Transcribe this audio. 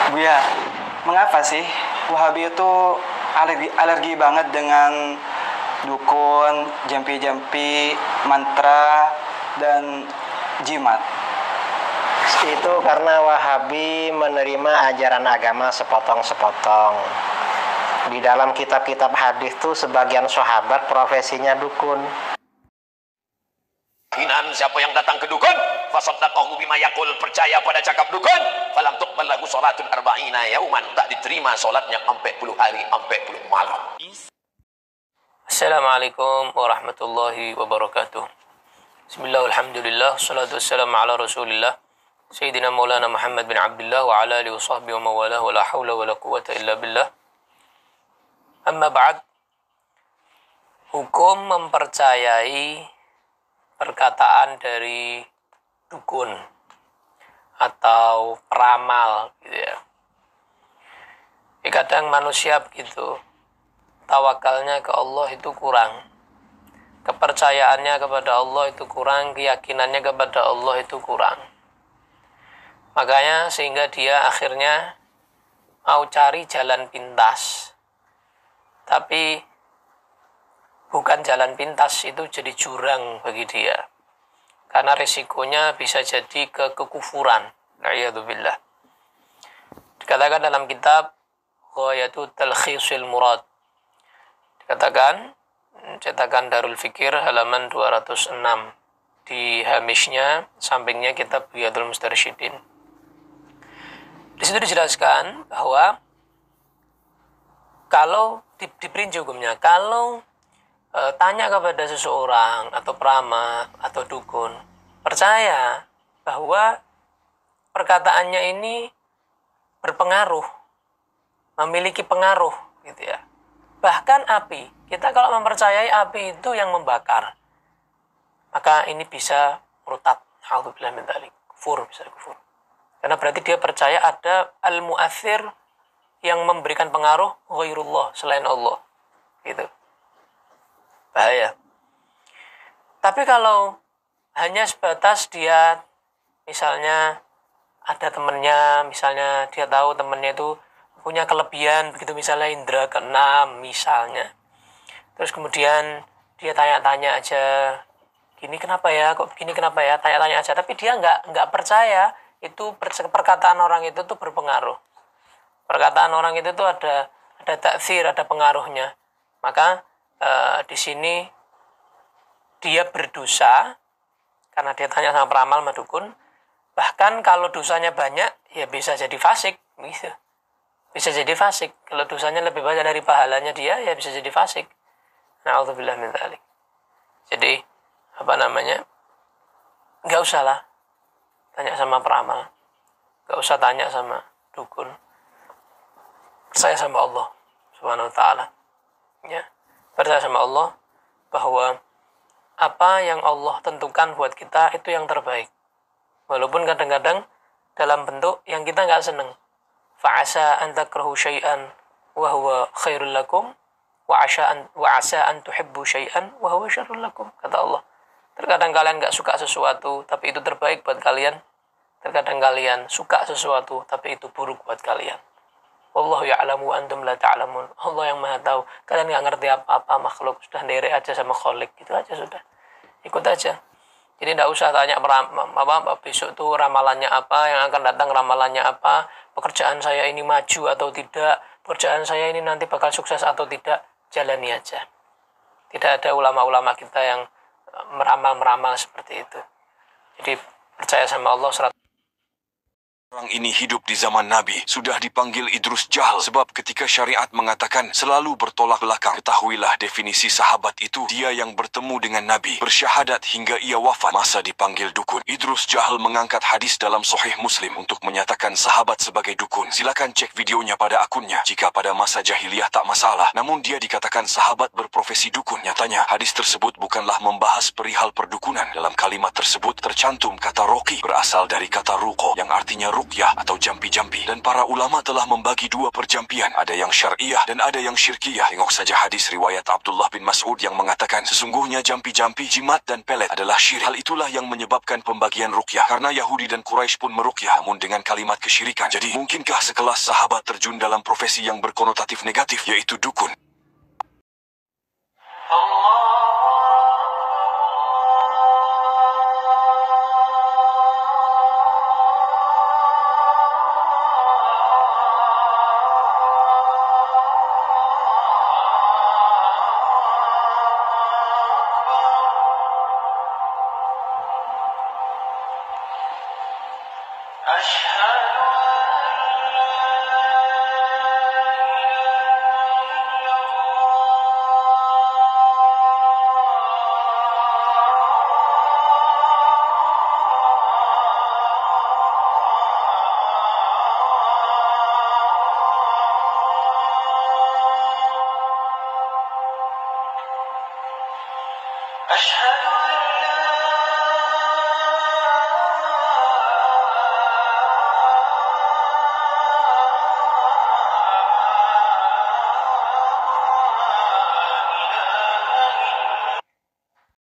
Buya, mengapa sih Wahabi itu alergi banget dengan dukun, jampi-jampi, mantra, dan jimat? Itu karena Wahabi menerima ajaran agama sepotong-sepotong. Di dalam kitab-kitab hadis tuh sebagian sahabat profesinya dukun. Siapa yang datang ke dukun, fasaddaqahu bima yaqul, percaya pada cakap dukun, falam tuqbal lahu salatun arba'ina yauman, tak diterima salatnya 40 hari 40 malam. Assalamualaikum warahmatullahi wabarakatuh. Bismillah, alhamdulillah, salatu wassalamu ala rasulillah Sayyidina Maulana Muhammad bin Abdullah wa ala alihi wa sahbihi wa mawalah wa la hawla wa la quwata illa billah. Amma ba'd. Hukum mempercayai perkataan dari dukun atau peramal gitu ya. Kadang manusia begitu, tawakalnya ke Allah itu kurang, kepercayaannya kepada Allah itu kurang, keyakinannya kepada Allah itu kurang. Makanya sehingga dia akhirnya mau cari jalan pintas, tapi bukan jalan pintas, itu jadi jurang bagi dia. Karena resikonya bisa jadi ke kekufuran. Na'iyadzubillah. Dikatakan dalam kitab Ghayatul Talkhisil Murad. Dikatakan, cetakan Darul Fikir halaman 206. Di hamishnya, sampingnya kitab Riyadul Mustarsyidin. Di situ dijelaskan bahwa kalau diperinci hukumnya, kalau tanya kepada seseorang atau peramal atau dukun, percaya bahwa perkataannya ini berpengaruh, memiliki pengaruh gitu ya. Bahkan api, kita kalau mempercayai api itu yang membakar, maka ini bisa murtad, a'udzubillahi min dzalik, kufur, bisa kufur. Karena berarti dia percaya ada al-mu'athir yang memberikan pengaruh ghairullah, selain Allah gitu. Bahaya. Tapi kalau hanya sebatas dia misalnya ada temennya, misalnya dia tahu temennya itu punya kelebihan begitu, misalnya indera keenam misalnya, terus kemudian dia tanya-tanya aja, gini kenapa ya, kok begini kenapa ya, tanya-tanya aja, tapi dia nggak percaya itu perkataan orang itu tuh berpengaruh, perkataan orang itu tuh ada taksir, ada pengaruhnya. Maka di sini dia berdosa karena dia tanya sama peramal, sama dukun. Bahkan kalau dosanya banyak, ya bisa jadi fasik, bisa jadi fasik. Kalau dosanya lebih banyak dari pahalanya dia, ya bisa jadi fasik. Na'udzubillah min dzalik. Jadi nggak usah lah tanya sama peramal, nggak usah tanya sama dukun. Percaya sama Allah Subhanahu wa ta'ala, ya. Percaya sama Allah bahwa apa yang Allah tentukan buat kita itu yang terbaik. Walaupun kadang-kadang dalam bentuk yang kita nggak seneng. Fa'asa an takrahu syai'an wa huwa khairul lakum wa asa an tuhibbu syai'an wa huwa syarrul lakum, kata Allah. Terkadang kalian nggak suka sesuatu tapi itu terbaik buat kalian. Terkadang kalian suka sesuatu tapi itu buruk buat kalian. Wallahu ya'lamu wa antum la ta'lamun. Allah yang Maha tahu, kalian enggak ngerti apa-apa makhluk. Sudah derek aja sama Khalik, gitu aja sudah. Ikut aja. Jadi enggak usah tanya besok tuh ramalannya apa, yang akan datang ramalannya apa, pekerjaan saya ini maju atau tidak, pekerjaan saya ini nanti bakal sukses atau tidak. Jalani aja. Tidak ada ulama-ulama kita yang meramal-meramal seperti itu. Jadi percaya sama Allah 100%. Orang ini hidup di zaman Nabi, sudah dipanggil Idrus Jahl sebab ketika syariat mengatakan selalu bertolak belakang. Ketahuilah definisi sahabat itu, dia yang bertemu dengan Nabi, bersyahadat hingga ia wafat, masa dipanggil dukun. Idrus Jahl mengangkat hadis dalam Sahih Muslim untuk menyatakan sahabat sebagai dukun. Silakan cek videonya pada akunnya jika pada masa jahiliyah tak masalah. Namun dia dikatakan sahabat berprofesi dukun. Nyatanya hadis tersebut bukanlah membahas perihal perdukunan. Dalam kalimat tersebut tercantum kata roki, berasal dari kata ruqo yang artinya ruqyah atau jampi-jampi. Dan para ulama telah membagi dua perjampian, ada yang syar'iyah dan ada yang syirkiyah. Tengok saja hadis riwayat Abdullah bin Mas'ud yang mengatakan sesungguhnya jampi-jampi, jimat dan pelet adalah syirik. Hal itulah yang menyebabkan pembagian ruqyah, karena Yahudi dan Quraisy pun meruqyah namun dengan kalimat kesyirikan. Jadi mungkinkah sekelas sahabat terjun dalam profesi yang berkonotatif negatif, yaitu dukun?